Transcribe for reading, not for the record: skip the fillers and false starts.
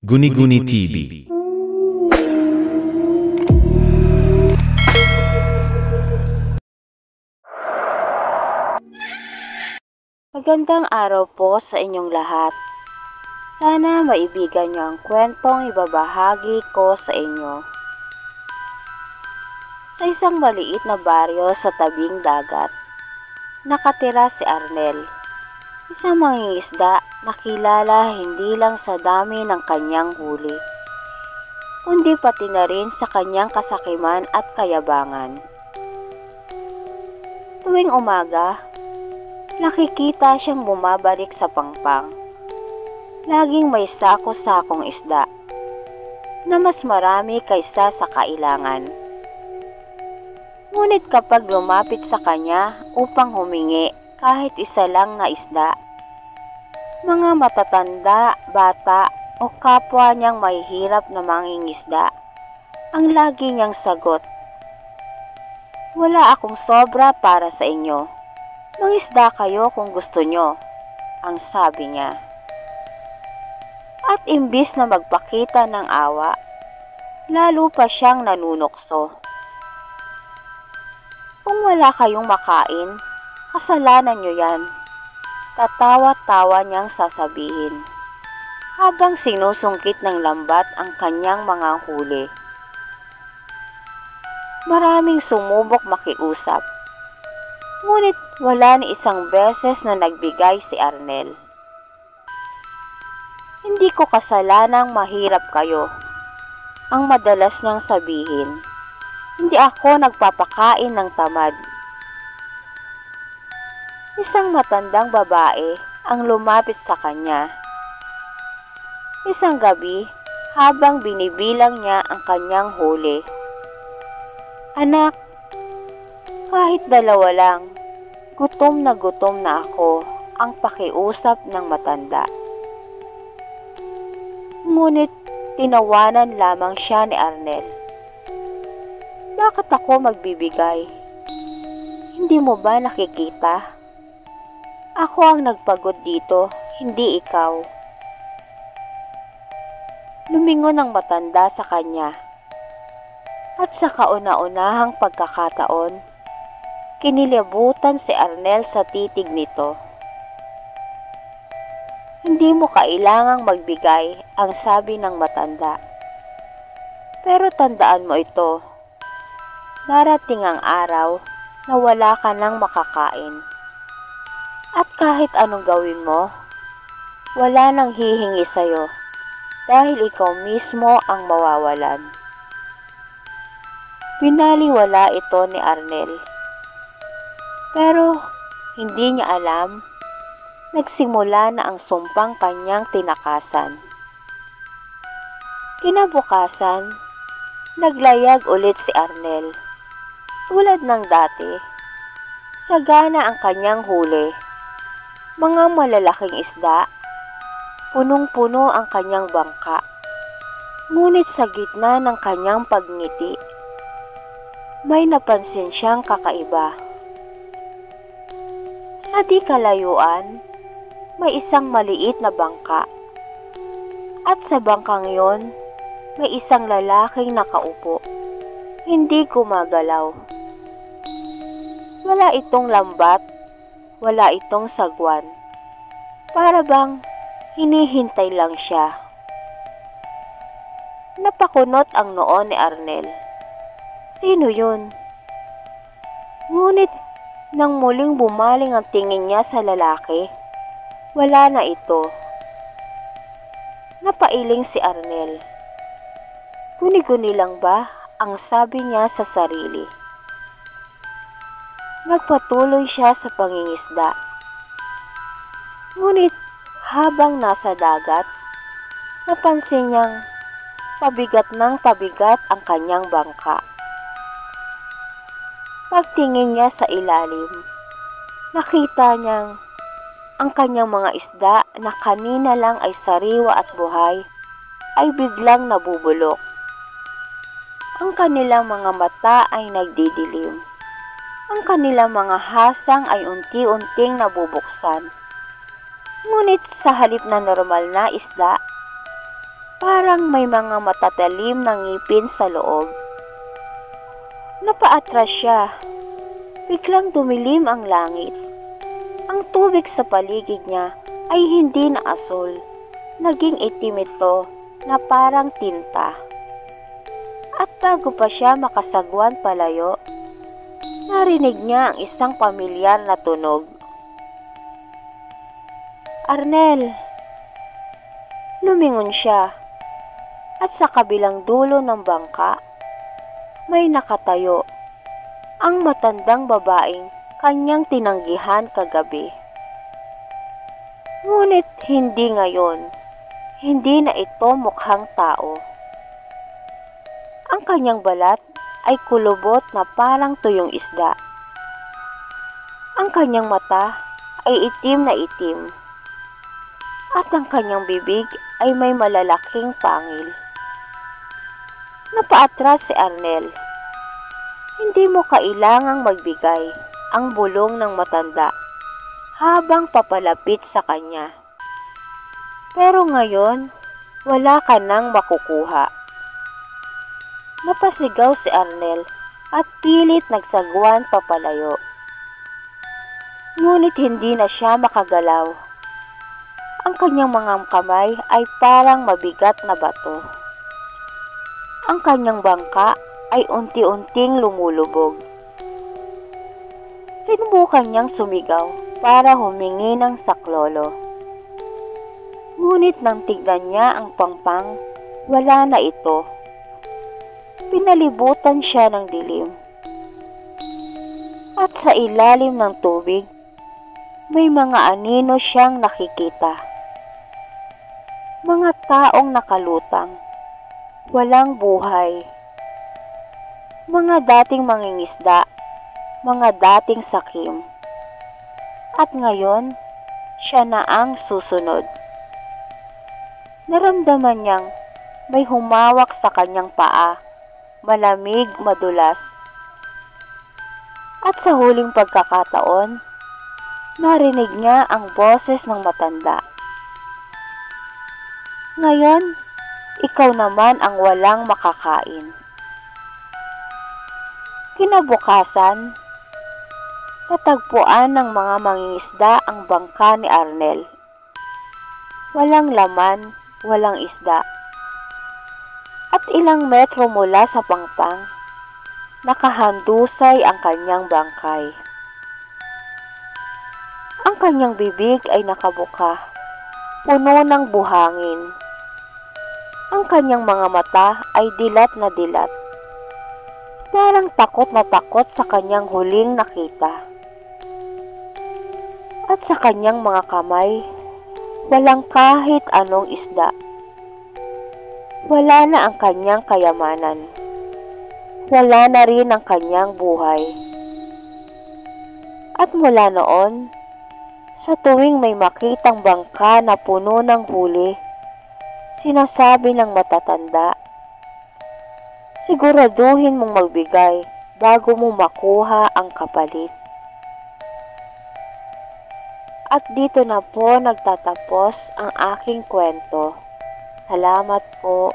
Guni-Guni TV. Magandang araw po sa inyong lahat. Sana maibigan niyo ang kwentong ibabahagi ko sa inyo. Sa isang maliit na baryo sa tabing dagat, nakatira si Arnel, isang mangingisda na kilala hindi lang sa dami ng kanyang huli, kundi pati na rin sa kanyang kasakiman at kayabangan. Tuwing umaga, nakikita siyang bumabalik sa pangpang. Laging may sako-sakong isda na mas marami kaysa sa kailangan. Ngunit kapag lumapit sa kanya upang humingi kahit isa lang na isda, mga matatanda, bata o kapwa niyang mahihirap na mangingisda, ang lagi niyang sagot, "Wala akong sobra para sa inyo. Mangisda kayo kung gusto nyo," ang sabi niya. At imbis na magpakita ng awa, lalo pa siyang nanunukso. "Kung wala kayong makain, kasalanan nyo yan," tatawa-tawa niyang sasabihin, habang sinusungkit ng lambat ang kanyang mga huli. Maraming sumubok makiusap, ngunit wala ni isang beses na nagbigay si Arnel. "Hindi ko kasalanang mahirap kayo," ang madalas niyang sabihin. "Hindi ako nagpapakain ng tamad." Isang matandang babae ang lumapit sa kanya. Isang gabi, habang binibilang niya ang kanyang huli, "Anak, kahit dalawa lang, gutom na ako," ang pakiusap ng matanda. Ngunit tinawanan lamang siya ni Arnel. "Bakit ako magbibigay? Hindi mo ba nakikita? Ako ang nagpagod dito, hindi ikaw." Lumingon ang matanda sa kanya, at sa kauna-unahang pagkakataon, kinilabutan si Arnel sa titig nito. "Hindi mo kailangang magbigay," ang sabi ng matanda. "Pero tandaan mo ito, darating ang araw na wala ka nang makakain. At kahit anong gawin mo, wala nang hihingi sa'yo dahil ikaw mismo ang mawawalan." Binaliwala ito ni Arnel. Pero hindi niya alam, nagsimula na ang sumpang kanyang tinakasan. Kinabukasan, naglayag ulit si Arnel. Tulad ng dati, sagana ang kanyang huli. Mga malalaking isda, punong-puno ang kanyang bangka. Ngunit sa gitna ng kanyang pagngiti, may napansin siyang kakaiba. Sa di kalayuan, may isang maliit na bangka. At sa bangkang yon, may isang lalaking nakaupo, hindi gumagalaw. Wala itong lambat, wala itong sagwan. Para bang hinihintay lang siya. Napakunot ang noo ni Arnel. Sino yun? Ngunit nang muling bumaling ang tingin niya sa lalaki, wala na ito. Napailing si Arnel. Guni-guni lang ba, ang sabi niya sa sarili. Nagpatuloy siya sa pangingisda. Ngunit habang nasa dagat, napansin niyang pabigat ng pabigat ang kanyang bangka. Pagtingin niya sa ilalim, nakita niyang ang kanyang mga isda na kanina lang ay sariwa at buhay ay biglang nabubulok. Ang kanilang mga mata ay nagdidilim. Ang kanilang mga hasang ay unti-unting nabubuksan. Ngunit sa halip na normal na isda, para Parang may mga matatalim na ngipin sa loob. Napaatras siya. Biglang dumilim ang langit. Ang tubig sa paligid niya ay hindi na asul. Naging itim ito na parang tinta. At bago pa siya makasagwan palayo, narinig niya ang isang pamilyar na tunog. Arnel! Lumingon siya at sa kabilang dulo ng bangka may nakatayo ang matandang babaeng kanyang tinanggihan kagabi. Ngunit hindi ngayon, hindi na ito mukhang tao. Ang kanyang balat ay kulubot na parang tuyong isda. Ang kanyang mata ay itim na itim. At ang kanyang bibig ay may malalaking pangil. Napaatras si Arnel. Hindi mo kailangang magbigay ang bulong ng matanda habang papalapit sa kanya. Pero ngayon, wala ka nang makukuha. Napasigaw si Arnel at pilit nagsagwan papalayo. Ngunit hindi na siya makagalaw. Ang kanyang mga kamay ay parang mabigat na bato. Ang kanyang bangka ay unti-unting lumulubog. Sinubukan niyang sumigaw para humingi ng saklolo. Ngunit nang tignan niya ang pangpang, wala na ito. Pinalibutan siya ng dilim. At sa ilalim ng tubig, may mga anino siyang nakikita. Mga taong nakalutang, walang buhay. Mga dating mangingisda, mga dating sakim. At ngayon, siya na ang susunod. Naramdaman niyang may humawak sa kanyang paa, malamig, madulas. At sa huling pagkakataon, narinig niya ang boses ng matanda. Ngayon, ikaw naman ang walang makakain. Kinabukasan, natagpuan ng mga mangingisda ang bangka ni Arnel. Walang laman, walang isda. At ilang metro mula sa pangpang, nakahandusay ang kanyang bangkay. Ang kanyang bibig ay nakabuka, puno ng buhangin. Ang kanyang mga mata ay dilat na dilat. Parang takot na takot sa kanyang huling nakita. At sa kanyang mga kamay, walang kahit anong isda. Wala na ang kanyang kayamanan. Wala na rin ang kanyang buhay. At mula noon, sa tuwing may makitang bangka na puno ng huli, sinasabi ng matatanda, siguraduhin mong magbigay bago mo makuha ang kapalit. At dito na po nagtatapos ang aking kwento. Salamat po.